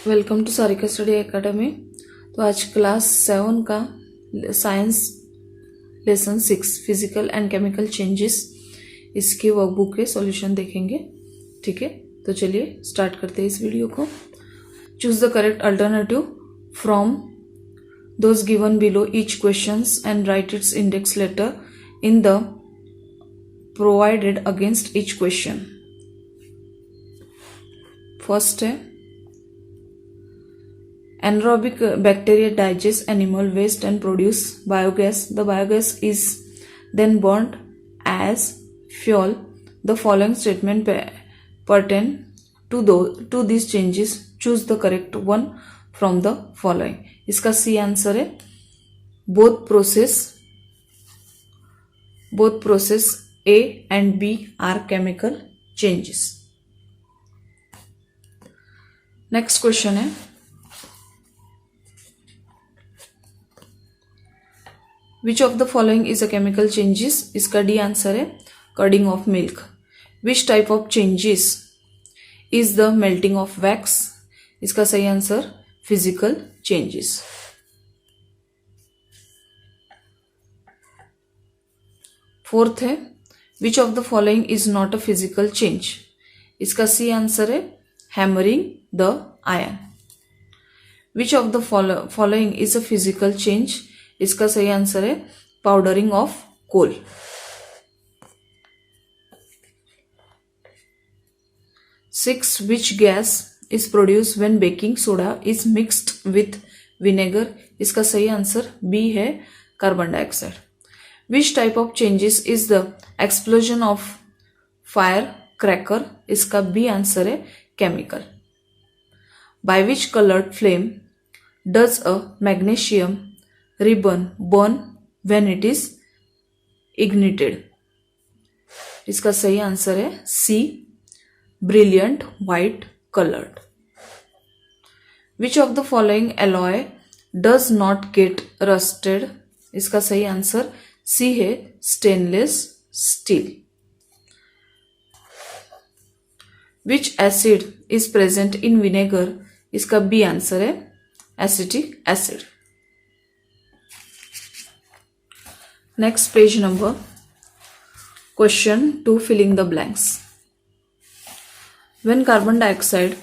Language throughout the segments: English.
Welcome to Sarika study academy. तो आज class 7 का science lesson 6 physical and chemical changes इसके वर्कबुक के सॉल्यूशन देखेंगे। ठीक है, तो चलिए स्टार्ट करते हैं इस वीडियो को। Choose the correct alternative from those given below each questions and write its index letter in the provided against each question. First है anaerobic bacteria digest animal waste and produce biogas. The biogas is then burnt as fuel. The following statement pertain to these changes. Choose the correct one from the following. इसका C answer है both process A and B are chemical changes. Next question है Which of the following is a chemical changes? इसका D answer है curding of milk. Which type of changes is the melting of wax? इसका सही answer physical changes. Fourth है Which of the following is not a physical change? इसका C answer है hammering the iron. Which of the following is a physical change? इसका सही answer है powdering of coal. Six which gas is produce when baking soda is mixed with vinegar. इसका सही answer B है carbon dioxide. Which type of changes is the explosion of fire cracker. इसका B answer है chemical. By which coloured flame does a magnesium ribbon burn when it is ignited. इसका सही answer है सी brilliant white colored. Which of the following alloy does not get rusted? इसका सही answer C है stainless steel. Which acid is present in vinegar? इसका B answer है acetic acid. Next page number. Question 2 filling the blanks. When carbon dioxide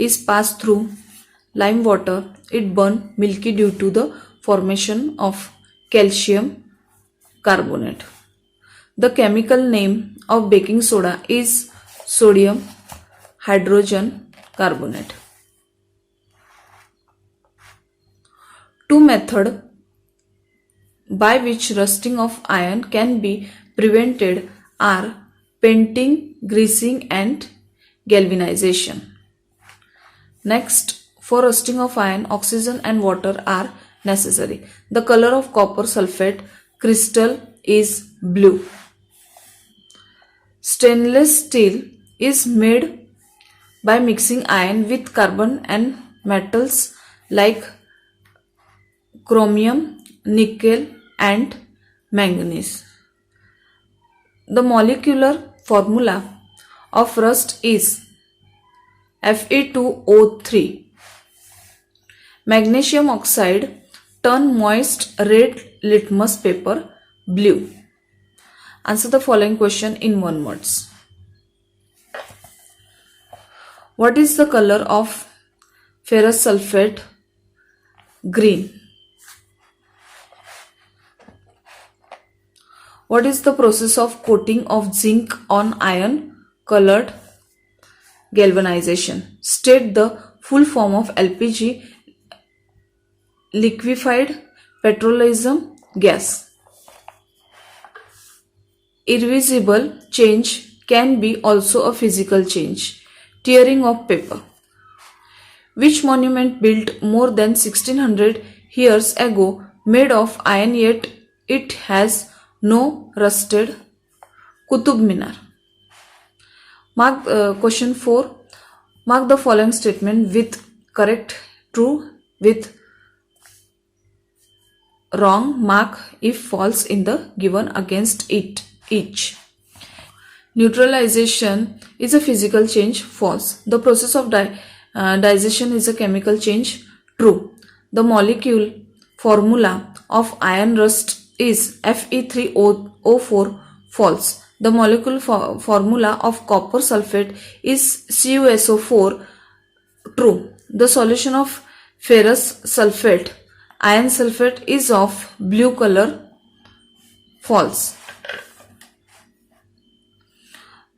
is passed through lime water, it burns milky due to the formation of calcium carbonate. The chemical name of baking soda is sodium hydrogen carbonate. Two methods by which rusting of iron can be prevented are painting, greasing and galvanization. Next, for rusting of iron, oxygen and water are necessary. The color of copper sulfate crystal is blue. Stainless steel is made by mixing iron with carbon and metals like chromium, nickel and manganese. The molecular formula of rust is Fe2O3. Magnesium oxide turn moist red litmus paper blue. Answer the following question in one words. What is the color of ferrous sulfate? Green. What is the process of coating of zinc on iron? Colored galvanization. State the full form of LPG, liquefied petroleum gas. Irreversible change can be also a physical change. Tearing of paper. Which monument built more than 1600 years ago made of iron yet it has no rusted? Qutub Minar. Mark question 4. Mark the following statement with correct, true, with wrong. Mark if false in the given against it each. Neutralization is a physical change. False. The process of digestion is a chemical change. True. The molecule formula of iron rust is Fe3O4. False. The molecule formula of copper sulfate is CuSO4. True. The solution of ferrous sulfate, iron sulfate, is of blue color. False.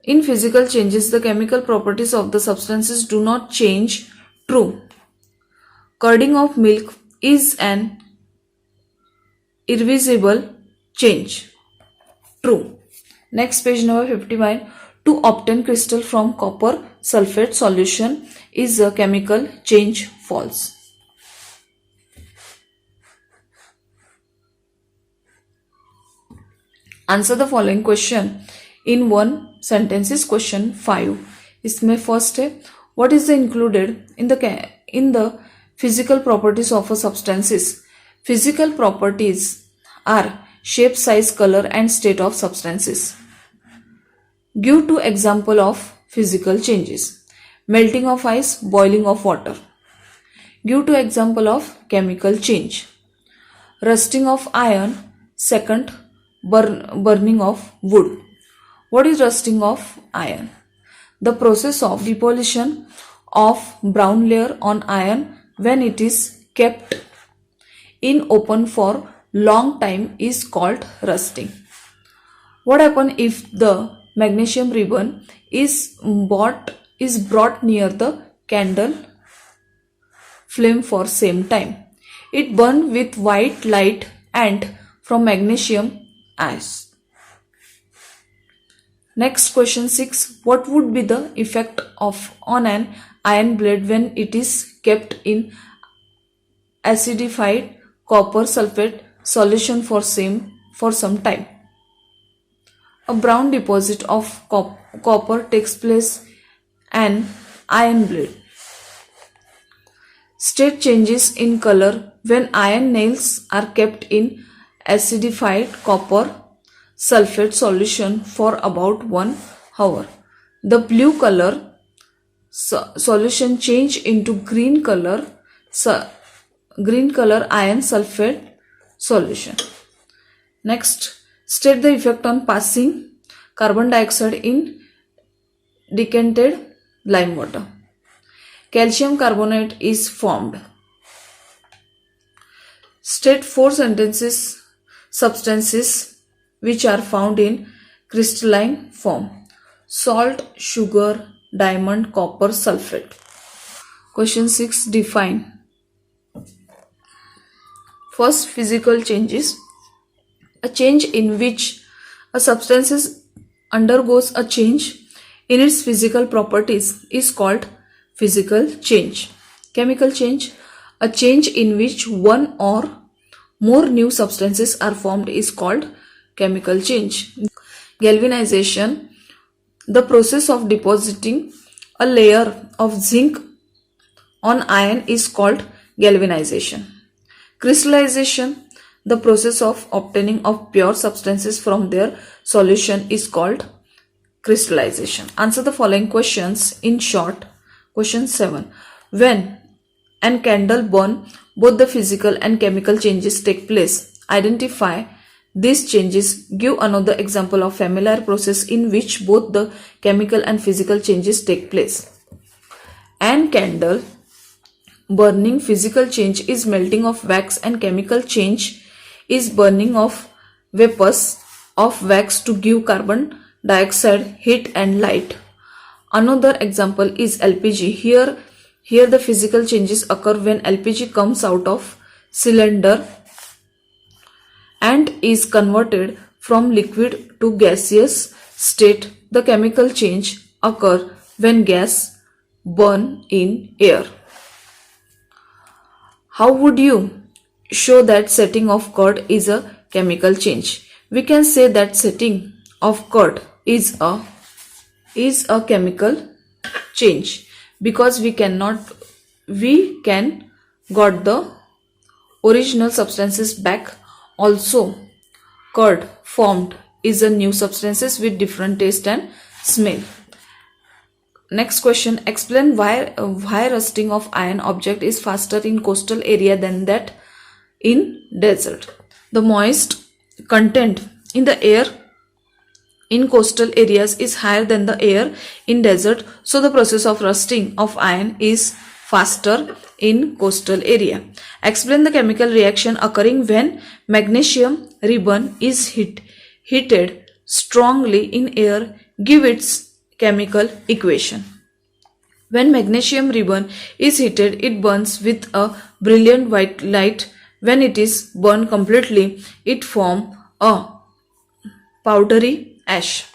In physical changes, the chemical properties of the substances do not change. True. Curding of milk is an irreversible change. True. Next, page number 51. To obtain crystal from copper sulfate solution is a chemical change. False. Answer the following question in one sentence. Is question 5. इसमें first है, what is the included in the physical properties of a substances? Physical properties are shape, size, color and state of substances. Give two example of physical changes. Melting of ice, boiling of water. Give two example of chemical change. Rusting of iron, second burning of wood. What is rusting of iron? The process of depollution of brown layer on iron when it is kept in open for long time is called rusting. What happens if the magnesium ribbon is brought near the candle flame for same time? It burns with white light and from magnesium ice. Next, question 6. What would be the effect on an iron blade when it is kept in acidified copper sulfate solution for some time? A brown deposit of copper takes place an iron blade. State changes in color when iron nails are kept in acidified copper sulfate solution for about 1 hour. The blue color solution change into green color iron sulfate solution. Next, state the effect on passing carbon dioxide in decanted lime water. Calcium carbonate is formed. State 4 substances which are found in crystalline form. Salt, sugar, diamond, copper, sulfate. Question 6. Define. First, physical changes. A change in which a substance undergoes a change in its physical properties is called physical change. Chemical change. A change in which one or more new substances are formed is called chemical change. Galvanization. The process of depositing a layer of zinc on iron is called galvanization. Crystallization. The process of obtaining of pure substances from their solution is called crystallization. Answer the following questions in short. Question 7. When a candle burns, both the physical and chemical changes take place. Identify these changes. Give another example of familiar process in which both the chemical and physical changes take place. An candle burning, physical change is melting of wax, and chemical change is burning of vapors of wax to give carbon dioxide heat and light. Another example is LPG. Here the physical changes occur when LPG comes out of cylinder and is converted from liquid to gaseous state. The chemical change occur when gas burn in air. How would you show that setting of curd is a chemical change? We can say that setting of curd is a chemical change because we can got the original substances back. Also, curd formed is a new substances with different taste and smell. Next question, explain why rusting of iron object is faster in coastal area than that in desert. The moist content in the air in coastal areas is higher than the air in desert, so the process of rusting of iron is faster in coastal area. Explain the chemical reaction occurring when magnesium ribbon is heated strongly in air. Give its chemical equation. When magnesium ribbon is heated, it burns with a brilliant white light. When it is burned completely, it forms a powdery ash.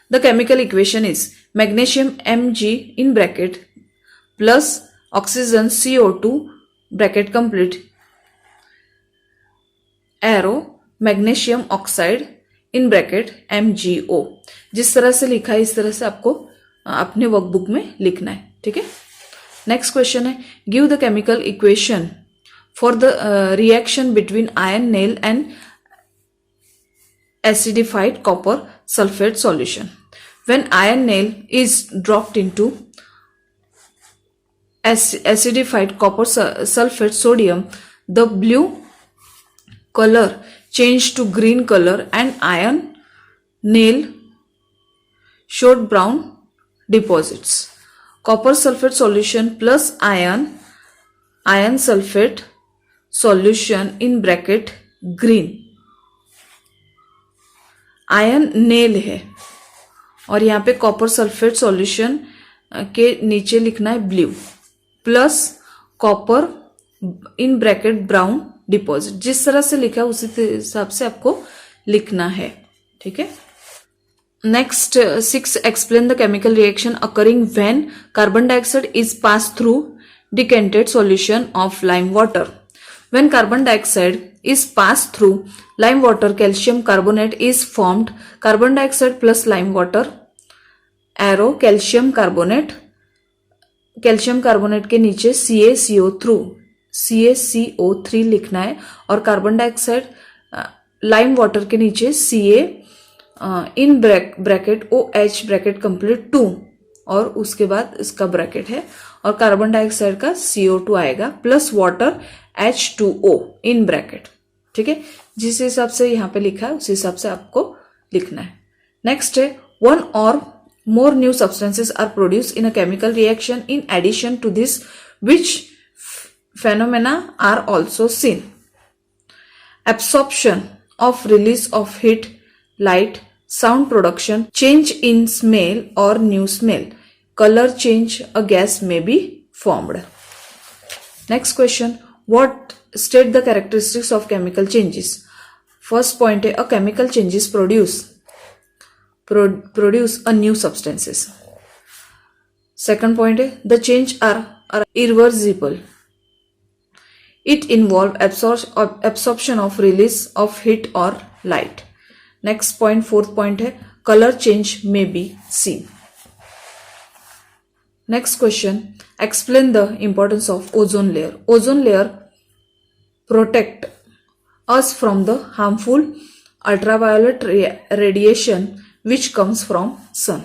The chemical equation is magnesium Mg in bracket plus oxygen CO2 bracket complete arrow magnesium oxide in bracket MgO. जिस तरह से लिखा है इस तरह से आपको अपने वर्कबुक में लिखना है. ठीक है. नेक्स्ट क्वेश्चन है, give the chemical equation for the reaction between iron nail and acidified copper sulfate solution. When iron nail is dropped into acidified copper sulfate sodium, the blue color changed to green color and iron nail showed brown deposits. Copper sulfate solution plus iron sulfate solution in bracket green. Ion nail है और यहाँ पे copper sulphate solution के नीचे लिखना है blue plus copper in bracket brown deposit. जिस तरह से लिखा है उसी हिसाब से आपको लिखना है. ठीक है. Next 6, explain the chemical reaction occurring when carbon dioxide is pass through decanted solution of lime water. When carbon dioxide is passed through lime water, calcium carbonate is formed. Carbon dioxide plus lime water arrow calcium carbonate के नीचे CaCO3 लिखना है और carbon dioxide lime water के नीचे Ca in bracket OH bracket complete 2 और उसके बाद इसका ब्रैकेट है और कार्बन डाइऑक्साइड का CO2 आएगा plus water H2O in bracket. ठीक है. जिस हिसाब से यहाँ पे लिखा है उस हिसाब से आपको लिखना है. नेक्स्ट है, 1 or more new substances are produced in a chemical reaction. In addition to this, which phenomena are also seen? Absorption of release of heat, light, sound production, change in smell or new smell, color change, a gas may be formed. Next question, what state the characteristics of chemical changes? First point है, a chemical changes produce a new substances. Second point है, the change are irreversible. It involve absorption of release of heat or light. Next point, fourth point है, color change may be seen. Next question, explain the importance of ozone layer. Ozone layer protect us from the harmful ultraviolet radiation which comes from sun.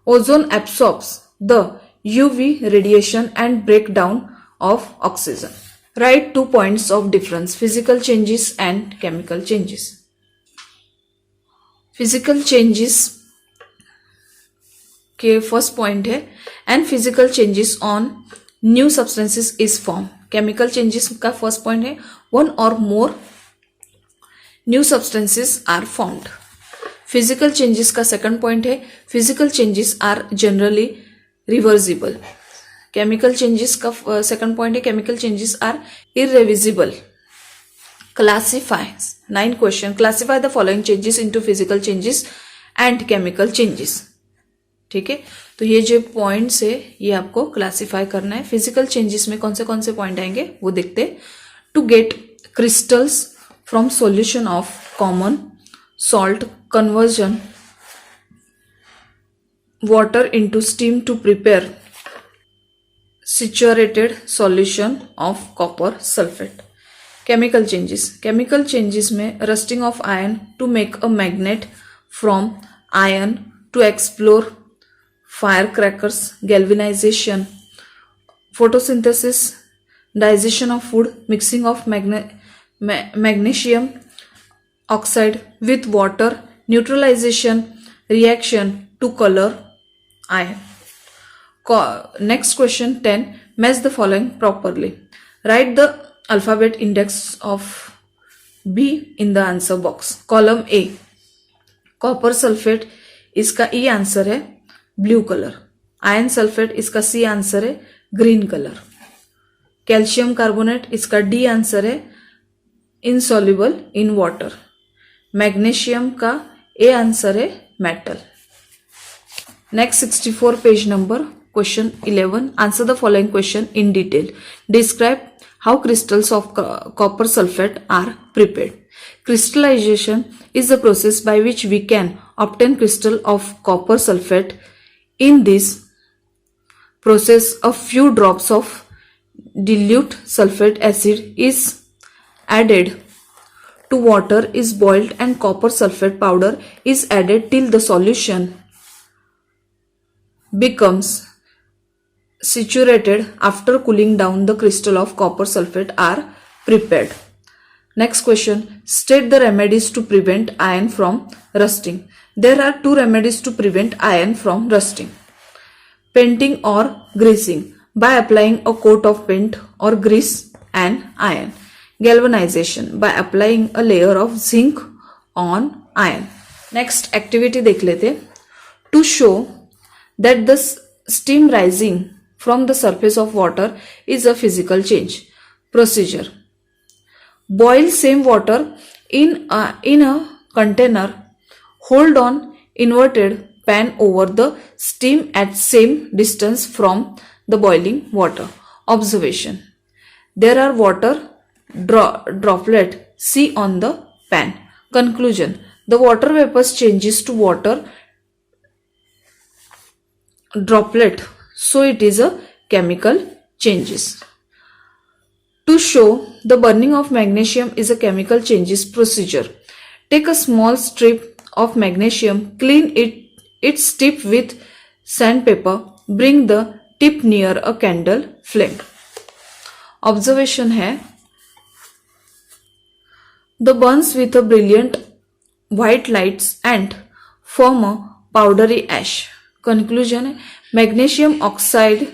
Ozone absorbs the UV radiation and breakdown of oxygen. Write 2 points of difference, physical changes and chemical changes. Physical changes के first point है, and physical changes on new substances is form. Chemical changes का first point है, 1 or more new substances are formed. Physical changes का second point है, physical changes are generally reversible. Chemical changes का second point है, chemical changes are irreversible. Classify 9 question, classify the following changes into physical changes and chemical changes. ठीक है. तो ये जो points है ये आपको क्लासिफाई करना है. फिजिकल चेंजेस में कौन से पॉइंट आएंगे वो देखते हैं. To get crystals from solution of common salt, conversion water into steam to prepare saturated solution of copper sulfate. Chemical changes में rusting of iron to make a magnet from iron to explore firecrackers, galvanization, photosynthesis, digestion of food, mixing of magnesium oxide with water, neutralization, reaction to color iron. Next question 10. Match the following properly. Write the alphabet index of B in the answer box. Column A. Copper sulphate इसका ई answer है blue colour. Iron sulphate इसका C answer है green colour. Calcium carbonate इसका D answer है insoluble in water. Magnesium का A answer है metal. Next 64 page number question 11. Answer the following question in detail. Describe how crystals of copper sulfate are prepared. Crystallization is the process by which we can obtain crystal of copper sulfate. In this process, a few drops of dilute sulfate acid is added to water, is boiled, and copper sulfate powder is added till the solution becomes saturated. After cooling down, the crystal of copper sulfate are prepared. Next question. State the remedies to prevent iron from rusting. There are two remedies to prevent iron from rusting. Painting or greasing by applying a coat of paint or grease and iron. Galvanization by applying a layer of zinc on iron. Next activity देख लेते. To show that the steam rising from the surface of water is a physical change. Procedure. Boil same water in a container. Hold on inverted pan over the steam at same distance from the boiling water. Observation. There are water droplet see on the pan. Conclusion. The water vapors changes to water droplet, so it is a chemical changes. To show the burning of magnesium is a chemical changes procedure. Take a small strip of magnesium, clean its tip with sandpaper, bring the tip near a candle flame. Observation है the burns with a brilliant white lights and form a powdery ash. Conclusion है magnesium oxide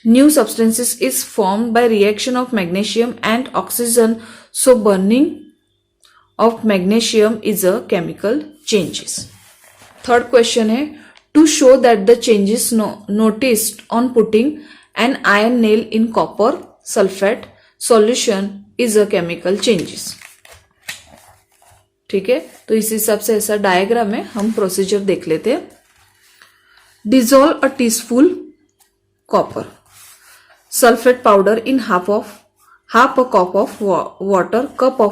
new substances is formed by reaction of magnesium and oxygen, so burning of magnesium is a chemical changes. Third question है to show that the changes noticed on putting an iron nail in copper sulfate solution is a chemical changes. ठीक है, तो इस हिसाब से ऐसा diagram में हम प्रोसीजर देख लेते हैं. Dissolve a teaspoon copper sulfate powder in half a cup of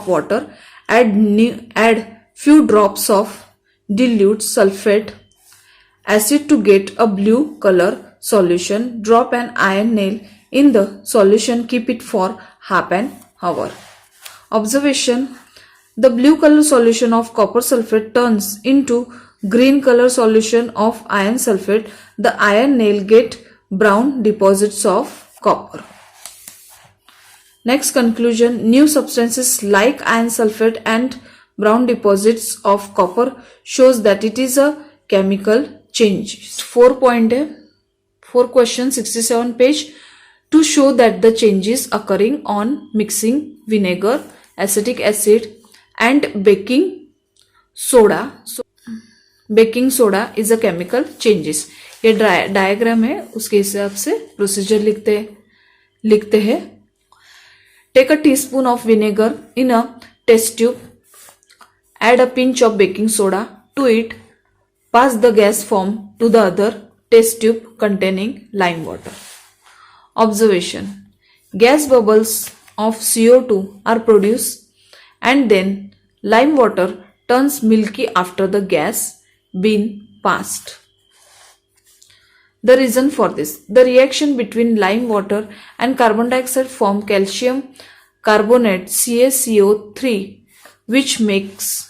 water. Add few drops of dilute sulfate acid to get a blue color solution. Drop an iron nail in the solution. Keep it for half an hour. Observation. The blue color solution of copper sulfate turns into green color solution of iron sulfate. The iron nail get brown deposits of copper. Next conclusion. New substances like iron sulfate and brown deposits of copper shows that it is a chemical change. 4 point है. 4 question 67 page. To show that the changes occurring on mixing vinegar, acetic acid and baking soda. Baking soda is a chemical changes. ये diagram है, उसके हिसाब से procedure लिखते हैं. Take a teaspoon of vinegar in a test tube. Add a pinch of baking soda to it. Pass the gas form to the other test tube containing lime water. Observation. Gas bubbles of CO2 are produced and then lime water turns milky after the gas been passed. The reason for this. The reaction between lime water and carbon dioxide form calcium carbonate CaCO3, which makes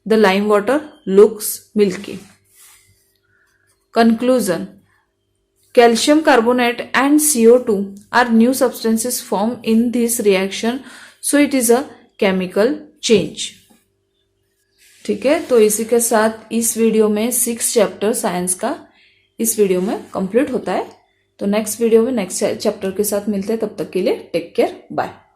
the lime water looks milky. Conclusion. Calcium carbonate and CO2 are new substances formed in this reaction, so it is a chemical change. ठीक है, तो इसी के साथ इस video में 6 chapter science का इस वीडियो में कंप्लीट होता है। तो नेक्स्ट वीडियो में नेक्स्ट चैप्टर के साथ मिलते हैं, तब तक के लिए टेक केयर, बाय।